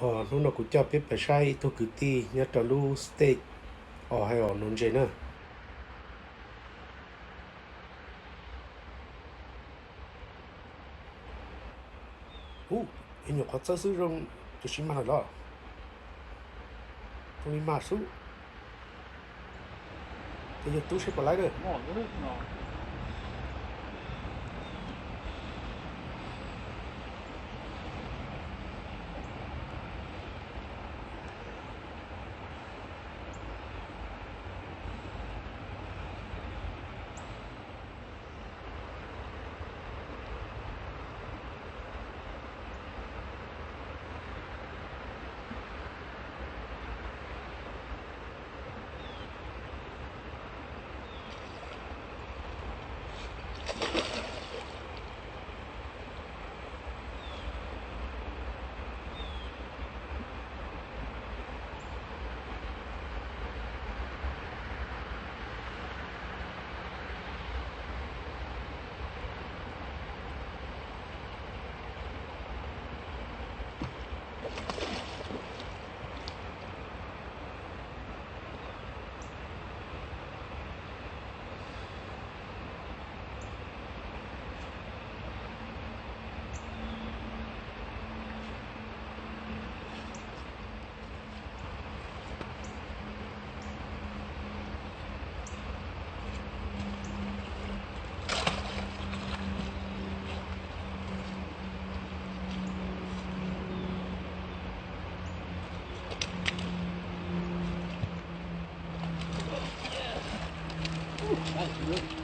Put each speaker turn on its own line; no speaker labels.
nó cũng cho biết phải sai tôi cứ ti nhớ cho lu steak hay nón gì nữa anh nhớ có sơ sử dụng tôi xin mà đó tôi mà số thì giờ tôi sẽ bỏ lại rồi
That's good.